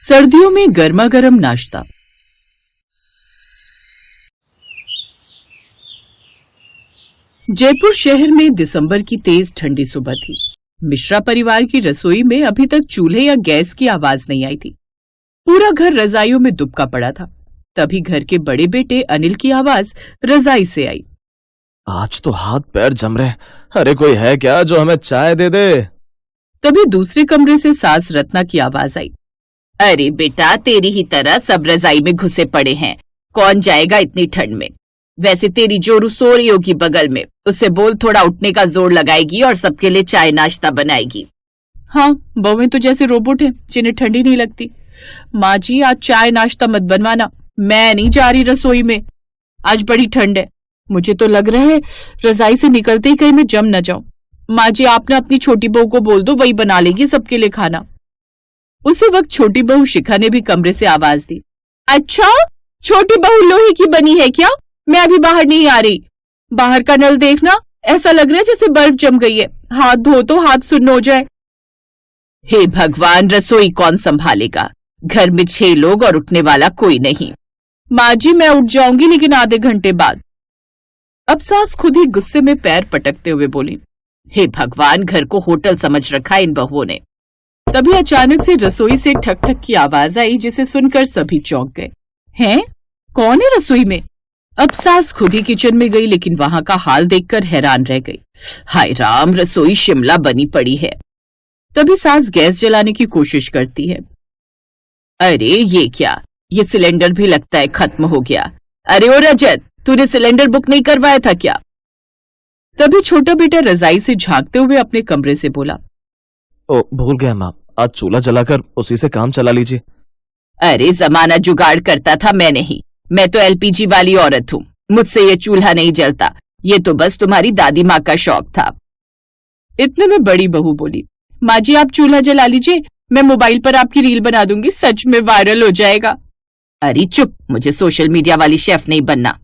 सर्दियों में गर्मा गर्म नाश्ता। जयपुर शहर में दिसंबर की तेज ठंडी सुबह थी। मिश्रा परिवार की रसोई में अभी तक चूल्हे या गैस की आवाज नहीं आई थी। पूरा घर रजाइयों में दुबका पड़ा था। तभी घर के बड़े बेटे अनिल की आवाज रजाई से आई। आज तो हाथ पैर जम रहे। अरे कोई है क्या जो हमें चाय दे दे। तभी दूसरे कमरे से सास रत्ना की आवाज आई। अरे बेटा, तेरी ही तरह सब रजाई में घुसे पड़े हैं। कौन जाएगा इतनी ठंड में। वैसे तेरी जोरू सो रही होगी बगल में, उससे बोल थोड़ा उठने का जोर लगाएगी और सबके लिए चाय नाश्ता बनाएगी। हाँ, बहुएं तो जैसे रोबोट हैं जिन्हें ठंडी नहीं लगती। माँ जी, आज चाय नाश्ता मत बनवाना, मैं नहीं जा रही रसोई में। आज बड़ी ठंड है। मुझे तो लग रहा है रजाई से निकलते ही कहीं मैं जम न जाऊं। माँ जी, आपने अपनी छोटी बहू को बोल दो, वही बना लेगी सबके लिए खाना। उसी वक्त छोटी बहू शिखा ने भी कमरे से आवाज दी। अच्छा, छोटी बहू लोहे की बनी है क्या? मैं अभी बाहर नहीं आ रही। बाहर का नल देखना, ऐसा लग रहा है जैसे बर्फ जम गई है। हाथ धो तो हाथ सुन्न हो जाए। हे भगवान, रसोई कौन संभालेगा? घर में 6 लोग और उठने वाला कोई नहीं। माँ जी, मैं उठ जाऊंगी लेकिन आधे घंटे बाद। अब सास खुद ही गुस्से में पैर पटकते हुए बोली। हे भगवान, घर को होटल समझ रखा इन बहुओं ने। तभी अचानक से रसोई से ठक ठक की आवाज आई, जिसे सुनकर सभी चौंक गए। हैं? कौन है रसोई में? अब सास खुद ही किचन में गई, लेकिन वहां का हाल देखकर हैरान रह गई। हाय राम, रसोई शिमला बनी पड़ी है। तभी सास गैस जलाने की कोशिश करती है। अरे ये क्या, ये सिलेंडर भी लगता है खत्म हो गया। अरे ओ रजत, तूने सिलेंडर बुक नहीं करवाया था क्या? तभी छोटा बेटा रजाई से झांकते हुए अपने कमरे से बोला। ओ, भूल गया माँ, आज चूल्हा जलाकर उसी से काम चला लीजिए। अरे जमाना जुगाड़ करता था, मैं नहीं। मैं तो एलपीजी वाली औरत हूँ, मुझसे ये चूल्हा नहीं जलता। ये तो बस तुम्हारी दादी माँ का शौक था। इतने में बड़ी बहू बोली। माँ जी, आप चूल्हा जला लीजिए, मैं मोबाइल पर आपकी रील बना दूंगी, सच में वायरल हो जाएगा। अरे चुप, मुझे सोशल मीडिया वाली शेफ नहीं बनना।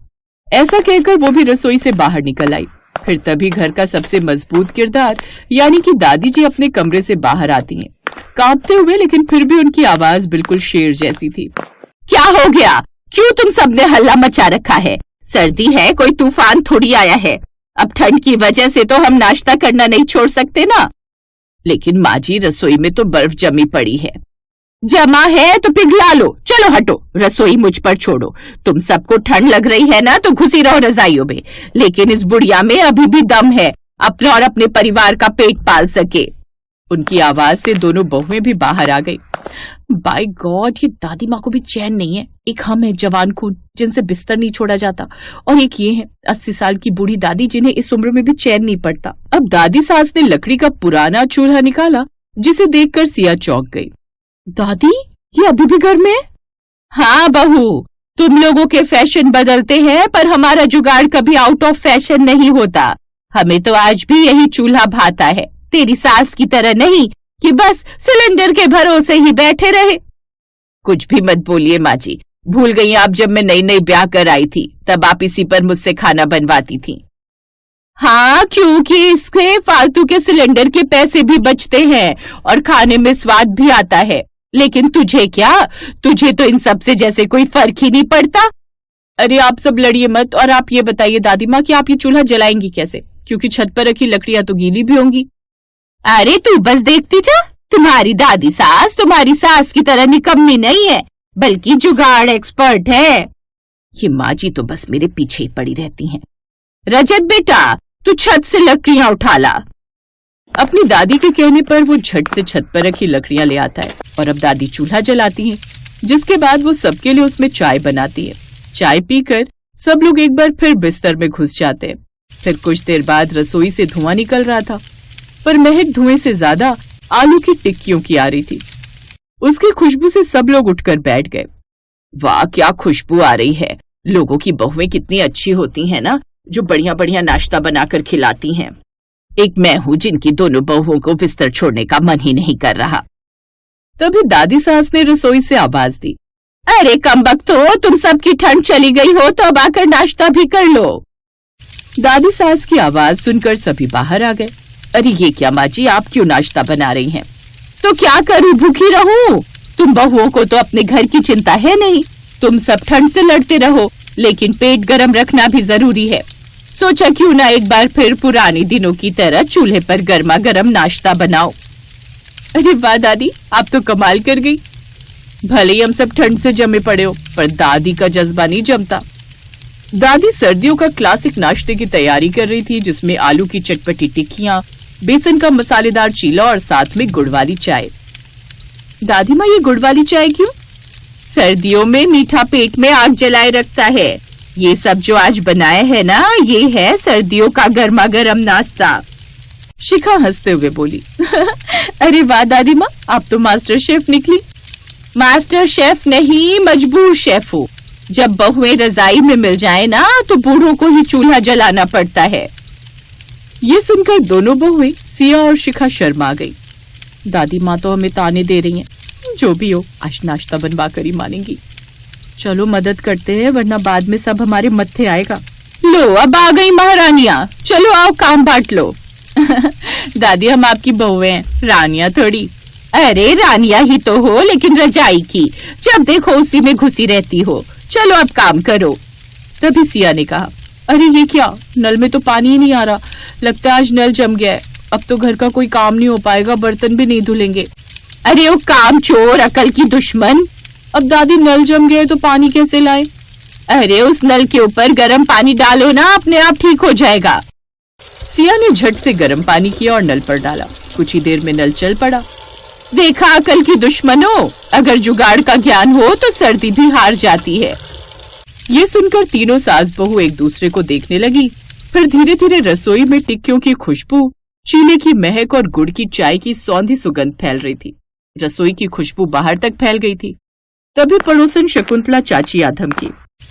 ऐसा कहकर वो भी रसोई से बाहर निकल आई। फिर तभी घर का सबसे मजबूत किरदार यानी कि दादी जी अपने कमरे से बाहर आती हैं, कांपते हुए, लेकिन फिर भी उनकी आवाज बिल्कुल शेर जैसी थी। क्या हो गया? क्यों तुम सबने हल्ला मचा रखा है? सर्दी है, कोई तूफान थोड़ी आया है। अब ठंड की वजह से तो हम नाश्ता करना नहीं छोड़ सकते ना। लेकिन माँ जी, रसोई में तो बर्फ जमी पड़ी है। जमा है तो पिघला लो। चलो हटो, रसोई मुझ पर छोड़ो। तुम सबको ठंड लग रही है ना, तो घुसी रहो रजाइयों में। लेकिन इस बुढ़िया में अभी भी दम है, अपना और अपने परिवार का पेट पाल सके। उनकी आवाज से दोनों बहुएं भी बाहर आ गई। बाय गॉड, ये दादी माँ को भी चैन नहीं है। एक हम है जवान खून, जिनसे बिस्तर नहीं छोड़ा जाता, और एक ये है 80 साल की बूढ़ी दादी, जिन्हें इस उम्र में भी चैन नहीं पड़ता। अब दादी सास ने लकड़ी का पुराना चूल्हा निकाला, जिसे देखकर सिया चौंक गई। दादी, ये अभी भी घर में है? हाँ बहू, तुम लोगों के फैशन बदलते हैं, पर हमारा जुगाड़ कभी आउट ऑफ फैशन नहीं होता। हमें तो आज भी यही चूल्हा भाता है, तेरी सास की तरह नहीं कि बस सिलेंडर के भरोसे ही बैठे रहे। कुछ भी मत बोलिए माँ जी, भूल गई आप जब मैं नई नई ब्याह कर आई थी, तब आप इसी पर मुझसे खाना बनवाती थी। हाँ, क्योंकि इससे फालतू के सिलेंडर के पैसे भी बचते हैं और खाने में स्वाद भी आता है। लेकिन तुझे क्या, तुझे तो इन सब से जैसे कोई फर्क ही नहीं पड़ता। अरे आप सब लड़िए मत, और आप ये बताइए दादी माँ कि आप ये चूल्हा जलाएंगी कैसे, क्योंकि छत पर रखी लकड़ियां तो गीली भी होंगी। अरे तू बस देखती जा, तुम्हारी दादी सास तुम्हारी सास की तरह निकम्मी नहीं है, बल्कि जुगाड़ एक्सपर्ट है। ये माँ जी तो बस मेरे पीछे ही पड़ी रहती हैं। रजत बेटा, तू छत से लकड़ियां उठा ला। अपनी दादी के कहने पर वो झट से छत पर रखी लकड़ियां ले आता है, और अब दादी चूल्हा जलाती हैं, जिसके बाद वो सबके लिए उसमें चाय बनाती है। चाय पीकर सब लोग एक बार फिर बिस्तर में घुस जाते हैं। फिर कुछ देर बाद रसोई से धुआं निकल रहा था, पर महक धुएं से ज्यादा आलू की टिक्कियों की आ रही थी। उसकी खुशबू से सब लोग उठकर बैठ गए। वाह, क्या खुशबू आ रही है। लोगों की बहुएं कितनी अच्छी होती हैं ना, जो बढ़िया बढ़िया नाश्ता बनाकर खिलाती हैं। एक मैं हूँ जिनकी दोनों बहुओं को बिस्तर छोड़ने का मन ही नहीं कर रहा। तभी दादी सास ने रसोई से आवाज दी। अरे कमबख्तो, तुम सबकी ठंड चली गई हो तो अब आकर नाश्ता भी कर लो। दादी सास की आवाज सुनकर सभी बाहर आ गए। अरे ये क्या माँ जी, आप क्यों नाश्ता बना रही हैं? तो क्या करूं, भूखी रहूं? तुम बहुओं को तो अपने घर की चिंता है नहीं। तुम सब ठंड से लड़ते रहो, लेकिन पेट गर्म रखना भी जरूरी है। सोचा क्यों ना एक बार फिर पुराने दिनों की तरह चूल्हे पर गर्मा गर्म नाश्ता बनाओ। अरे वाह दादी, आप तो कमाल कर गई। भले ही हम सब ठंड से जमे पड़े हो, पर दादी का जज्बा नहीं जमता। दादी सर्दियों का क्लासिक नाश्ते की तैयारी कर रही थी, जिसमें आलू की चटपटी टिक्कियां, बेसन का मसालेदार चीला और साथ में गुड़ वाली चाय। दादी माँ, ये गुड़ वाली चाय क्यों? सर्दियों में मीठा पेट में आग जलाए रखता है। ये सब जो आज बनाया है ना, ये है सर्दियों का गर्मा गर्म नाश्ता। शिखा हंसते हुए बोली। अरे वाह दादी माँ, आप तो मास्टर शेफ निकली। मास्टर शेफ नहीं, मजबूर शेफ हूँ। जब बहुएं रजाई में मिल जाए ना, तो बूढ़ों को ही चूल्हा जलाना पड़ता है। ये सुनकर दोनों बहुएं सिया और शिखा शर्मा गई। दादी माँ तो हमें ताने दे रही हैं। जो भी हो, आज नाश्ता बनवा कर ही मानेंगी। चलो मदद करते हैं, वरना बाद में सब हमारे मत्थे आएगा। लो, अब आ गई महारानियाँ। चलो आओ, काम बांट लो। दादी, हम आपकी बहुएं हैं, रानियां थोड़ी। अरे रानियां ही तो हो, लेकिन रजाई की जब देखो उसी में घुसी रहती हो। चलो अब काम करो। तभी सिया ने कहा, अरे ये क्या, नल में तो पानी ही नहीं आ रहा। लगता है आज नल जम गया है। अब तो घर का कोई काम नहीं हो पाएगा, बर्तन भी नहीं धुलेंगे। अरे वो काम चोर, अकल की दुश्मन। अब दादी, नल जम गए तो पानी कैसे लाए? अरे उस नल के ऊपर गर्म पानी डालो ना, अपने आप ठीक हो जाएगा। सिया ने झट से गर्म पानी किया और नल पर डाला। कुछ ही देर में नल चल पड़ा। देखा अकल की दुश्मनों, अगर जुगाड़ का ज्ञान हो तो सर्दी भी हार जाती है। ये सुनकर तीनों सास बहू एक दूसरे को देखने लगी। फिर धीरे धीरे रसोई में टिक्कियों की खुशबू, चीले की महक और गुड़ की चाय की सौंधी सुगंध फैल रही थी। रसोई की खुशबू बाहर तक फैल गई थी। तभी पड़ोसन शकुंतला चाची आ धमकी।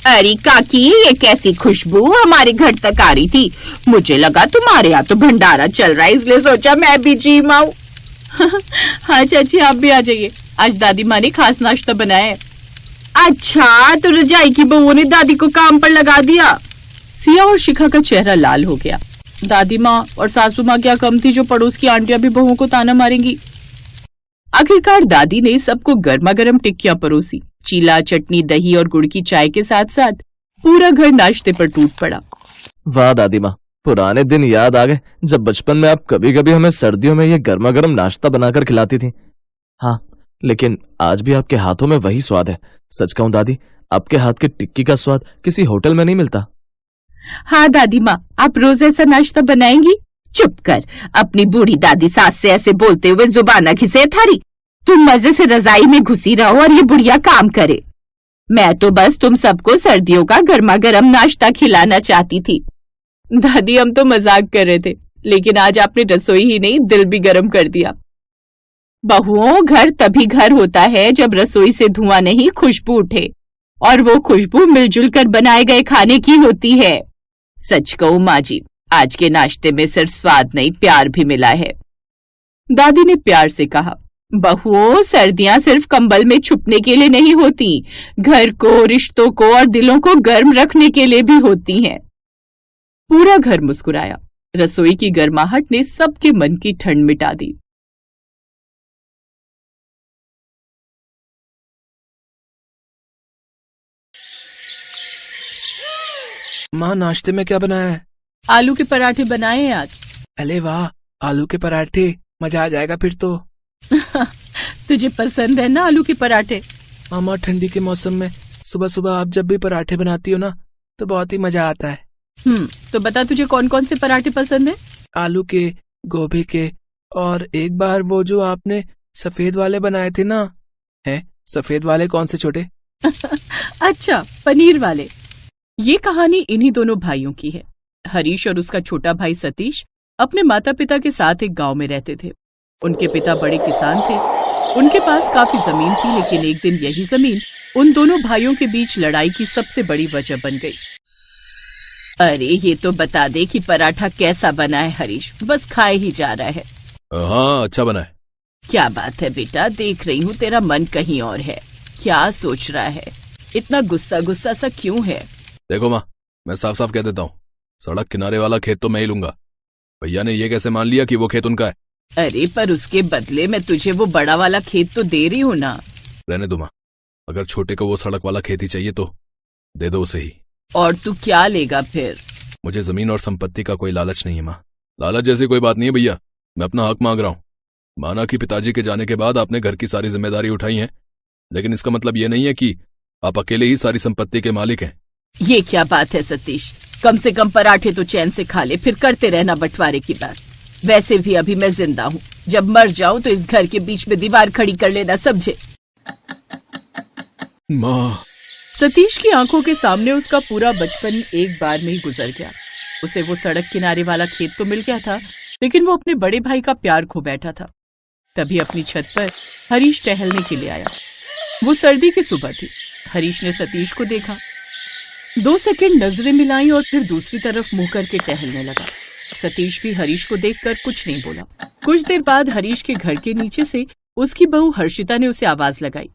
अरे काकी, ये कैसी खुशबू हमारे घर तक आ रही थी। मुझे लगा तुम्हारे यहाँ तो भंडारा चल रहा है, इसलिए सोचा मैं भी जीम आऊं। हाँ चाची, आप भी आ जाइए। आज दादी माँ ने खास नाश्ता बनाया है। अच्छा, तो रजाई की बहुओं ने दादी को काम पर लगा दिया। सिया और शिखा का चेहरा लाल हो गया। दादी माँ और सासू माँ क्या कम थी जो पड़ोस की आंटियां भी बहुओं को ताना मारेंगी। आखिरकार दादी ने सबको गर्मा गर्म टिक्कियां परोसी। चीला, चटनी, दही और गुड़ की चाय के साथ साथ पूरा घर नाश्ते पर टूट पड़ा। वाह दादी माँ, पुराने दिन याद आ गए जब बचपन में आप कभी कभी हमें सर्दियों में ये गर्मा गर्म नाश्ता बनाकर खिलाती थी। हाँ, लेकिन आज भी आपके हाथों में वही स्वाद है। सच कहूं दादी, आपके हाथ की टिक्की का स्वाद किसी होटल में नहीं मिलता। हाँ दादी माँ, आप रोज ऐसा नाश्ता बनाएंगी? चुप कर, अपनी बूढ़ी दादी सास से ऐसे बोलते हुए जुबान घिसे थारी। तुम मजे से रजाई में घुसी रहो और ये बुढ़िया काम करे। मैं तो बस तुम सबको सर्दियों का गर्मा गर्म नाश्ता खिलाना चाहती थी। दादी, हम तो मजाक कर रहे थे, लेकिन आज आपने रसोई ही नहीं, दिल भी गर्म कर दिया। बहुओं, घर तभी घर होता है जब रसोई से धुआं नहीं, खुशबू उठे। और वो खुशबू मिलजुल कर बनाए गए खाने की होती है। सच कहूं माँ जी, आज के नाश्ते में सिर्फ स्वाद नहीं, प्यार भी मिला है। दादी ने प्यार से कहा, बहुओं, सर्दियां सिर्फ कंबल में छुपने के लिए नहीं होती, घर को, रिश्तों को और दिलों को गर्म रखने के लिए भी होती हैं। पूरा घर मुस्कुराया। रसोई की गर्माहट ने सबके मन की ठंड मिटा दी। माँ, नाश्ते में क्या बनाया है? आलू के पराठे बनाए हैं आज। अरे वाह, आलू के पराठे, मजा आ जाएगा फिर तो। तुझे पसंद है ना आलू के पराठे? मामा, ठंडी के मौसम में सुबह सुबह आप जब भी पराठे बनाती हो ना, तो बहुत ही मजा आता है। तो बता, तुझे कौन कौन से पराठे पसंद है? आलू के, गोभी के, और एक बार वो जो आपने सफेद वाले बनाए थे ना। हैं, सफेद वाले कौन से छोटे? अच्छा, पनीर वाले। ये कहानी इन्हीं दोनों भाइयों की है। हरीश और उसका छोटा भाई सतीश अपने माता पिता के साथ एक गांव में रहते थे। उनके पिता बड़े किसान थे। उनके पास काफी जमीन थी, लेकिन एक दिन यही जमीन उन दोनों भाइयों के बीच लड़ाई की सबसे बड़ी वजह बन गई। अरे ये तो बता दे कि पराठा कैसा बना है हरीश, बस खाए ही जा रहा है। हाँ, अच्छा बना है। क्या बात है बेटा, देख रही हूँ तेरा मन कहीं और है। क्या सोच रहा है? इतना गुस्सा गुस्सा सा क्यों है? देखो माँ, मैं साफ साफ कह देता हूँ, सड़क किनारे वाला खेत तो मैं ही लूंगा। भैया ने ये कैसे मान लिया कि वो खेत उनका है? अरे पर उसके बदले मैं तुझे वो बड़ा वाला खेत तो दे रही हूँ ना। रहने दो माँ, अगर छोटे को वो सड़क वाला खेती चाहिए तो दे दो उसे ही। और तू क्या लेगा फिर? मुझे जमीन और संपत्ति का कोई लालच नहीं है माँ। लालच जैसी कोई बात नहीं है भैया, मैं अपना हक मांग रहा हूँ। माना कि पिताजी के जाने के बाद आपने घर की सारी जिम्मेदारी उठाई है, लेकिन इसका मतलब ये नहीं है कि आप अकेले ही सारी संपत्ति के मालिक हैं। ये क्या बात है सतीश? कम से कम पराठे तो चैन से खा ले, फिर करते रहना बंटवारे की बात। वैसे भी अभी मैं जिंदा हूँ, जब मर जाऊं तो इस घर के बीच में दीवार खड़ी कर लेना, समझे? माँ। सतीश की आंखों के सामने उसका पूरा बचपन एक बार में ही गुजर गया। उसे वो सड़क किनारे वाला खेत तो मिल गया था, लेकिन वो अपने बड़े भाई का प्यार खो बैठा था। तभी अपनी छत पर हरीश टहलने के लिए आया। वो सर्दी की सुबह थी। हरीश ने सतीश को देखा, 2 सेकंड नजरें मिलाई और फिर दूसरी तरफ मुंह करके टहलने लगा। सतीश भी हरीश को देखकर कुछ नहीं बोला। कुछ देर बाद हरीश के घर के नीचे से उसकी बहू हर्षिता ने उसे आवाज लगाई,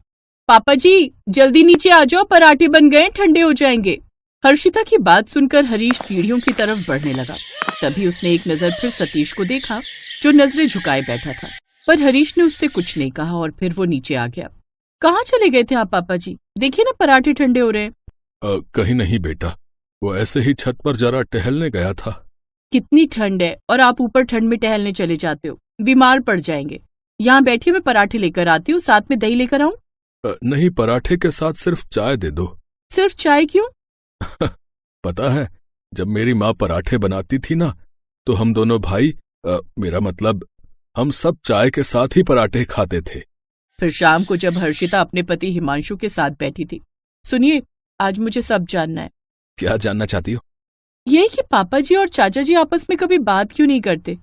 पापा जी जल्दी नीचे आ जाओ, पराठे बन गए, ठंडे हो जाएंगे। हर्षिता की बात सुनकर हरीश सीढ़ियों की तरफ बढ़ने लगा। तभी उसने एक नजर फिर सतीश को देखा, जो नजरें झुकाए बैठा था, पर हरीश ने उससे कुछ नहीं कहा और फिर वो नीचे आ गया। कहाँ चले गए थे आप पापा जी? देखिए ना पराठे ठंडे हो रहे हैं। कहीं नहीं बेटा, वो ऐसे ही छत पर जरा टहलने गया था। कितनी ठंड है और आप ऊपर ठंड में टहलने चले जाते हो, बीमार पड़ जाएंगे। यहाँ बैठिए, मैं पराठे लेकर आती हूँ, साथ में दही लेकर आऊं? नहीं, पराठे के साथ सिर्फ चाय दे दो। सिर्फ चाय क्यों? पता है, जब मेरी माँ पराठे बनाती थी ना, तो हम दोनों भाई, मेरा मतलब हम सब चाय के साथ ही पराठे खाते थे। फिर शाम को जब हर्षिता अपने पति हिमांशु के साथ बैठी थी, सुनिए आज मुझे सब जानना है। क्या जानना चाहती हो? यही कि पापा जी और चाचा जी आपस में कभी बात क्यों नहीं करते?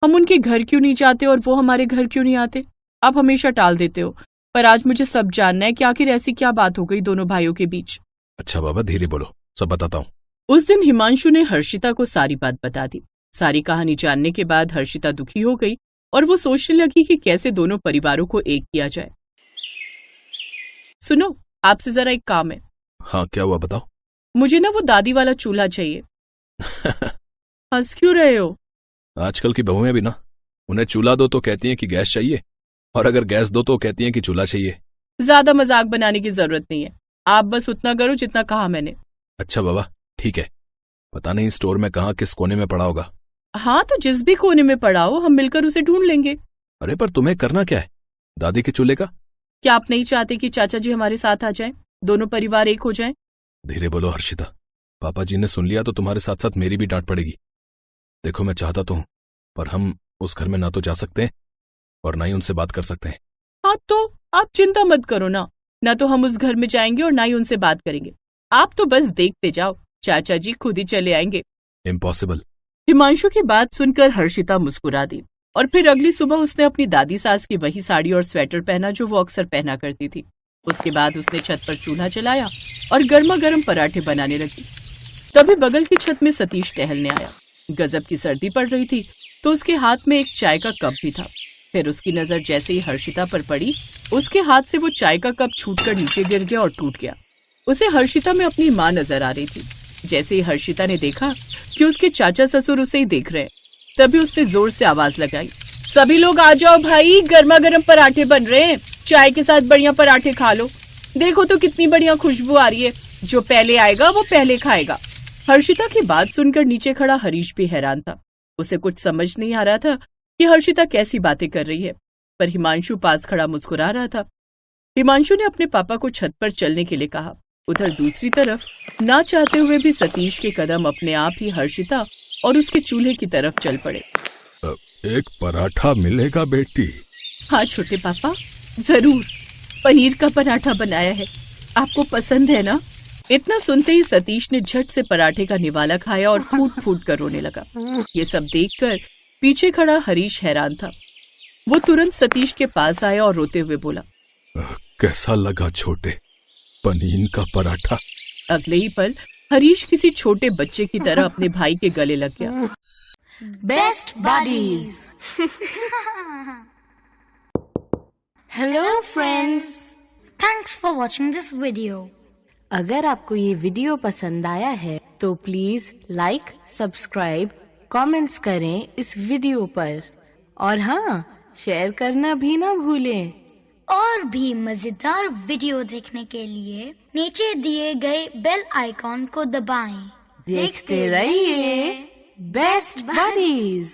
हम उनके घर क्यों नहीं जाते और वो हमारे घर क्यों नहीं आते? आप हमेशा टाल देते हो, पर आज मुझे सब जानना है कि आखिर ऐसी क्या बात हो गई दोनों भाइयों के बीच। अच्छा बाबा, धीरे बोलो, सब बताता हूँ। उस दिन हिमांशु ने हर्षिता को सारी बात बता दी। सारी कहानी जानने के बाद हर्षिता दुखी हो गई और वो सोचने लगी कि कैसे दोनों परिवारों को एक किया जाए। सुनो, आपसे जरा एक काम है। हाँ, क्या हुआ बताओ। मुझे ना वो दादी वाला चूल्हा चाहिए। हंस क्यों रहे हो? आजकल की बहुएं भी ना, उन्हें चूल्हा दो तो कहती हैं कि गैस चाहिए, और अगर गैस दो तो कहती हैं कि चूल्हा चाहिए। ज्यादा मजाक बनाने की जरूरत नहीं है, आप बस उतना करो जितना कहा मैंने। अच्छा बाबा, ठीक है। पता नहीं स्टोर में कहाँ किस कोने में पड़ा होगा। हाँ तो जिस भी कोने में पड़ा हो, हम मिलकर उसे ढूंढ लेंगे। अरे पर तुम्हें करना क्या है? दादी के चूल्हे का? क्या आप नहीं चाहते कि चाचा जी हमारे साथ आ जाएं, दोनों परिवार एक हो जाएं? धीरे बोलो हर्षिता, पापा जी ने सुन लिया तो तुम्हारे साथ साथ मेरी भी डांट पड़ेगी। देखो मैं चाहता तो हूँ, पर हम उस घर में ना तो जा सकते हैं और ना ही उनसे बात कर सकते हैं। हाँ तो आप चिंता मत करो ना तो हम उस घर में जाएंगे और ना ही उनसे बात करेंगे। आप तो बस देखते जाओ, चाचा जी खुद ही चले आएंगे। इम्पॉसिबल। हिमांशु की बात सुनकर हर्षिता मुस्कुरा दी और फिर अगली सुबह उसने अपनी दादी सास की वही साड़ी और स्वेटर पहना जो वो अक्सर पहना करती थी। उसके बाद उसने छत पर चूल्हा जलाया और गर्मा गर्म पराठे बनाने लगी। तभी बगल की छत में सतीश टहलने आया। गजब की सर्दी पड़ रही थी तो उसके हाथ में एक चाय का कप भी था। फिर उसकी नजर जैसे ही हर्षिता पर पड़ी, उसके हाथ से वो चाय का कप छूटकर नीचे गिर गया और टूट गया। उसे हर्षिता में अपनी माँ नजर आ रही थी। जैसे ही हर्षिता ने देखा कि उसके चाचा ससुर उसे ही देख रहे हैं, तभी उसने जोर से आवाज लगाई, सभी लोग आ जाओ भाई, गर्मा गर्म पराठे बन रहे हैं, चाय के साथ बढ़िया पराठे खा लो। देखो तो कितनी बढ़िया खुशबू आ रही है, जो पहले आएगा वो पहले खाएगा। हर्षिता की बात सुनकर नीचे खड़ा हरीश भी हैरान था। उसे कुछ समझ नहीं आ रहा था कि हर्षिता कैसी बातें कर रही है, पर हिमांशु पास खड़ा मुस्कुरा रहा था। हिमांशु ने अपने पापा को छत पर चलने के लिए कहा। उधर दूसरी तरफ ना चाहते हुए भी सतीश के कदम अपने आप ही हर्षिता और उसके चूल्हे की तरफ चल पड़े। एक पराठा मिलेगा बेटी? हाँ छोटे पापा, जरूर। पनीर का पराठा बनाया है, आपको पसंद है ना? इतना सुनते ही सतीश ने झट से पराठे का निवाला खाया और फूट फूट कर रोने लगा। ये सब देखकर पीछे खड़ा हरीश हैरान था। वो तुरंत सतीश के पास आया और रोते हुए बोला, कैसा लगा छोटे, पनीर का पराठा? अगले ही पल हरीश किसी छोटे बच्चे की तरह अपने भाई के गले लग गया। Best buddies. Hello friends, thanks for watching this video. अगर आपको ये वीडियो पसंद आया है तो प्लीज लाइक, सब्सक्राइब, कमेंट्स करें इस वीडियो पर, और हाँ, शेयर करना भी ना भूलें। और भी मजेदार वीडियो देखने के लिए नीचे दिए गए बेल आइकॉन को दबाएं। देखते रहिए बेस्ट बडीज।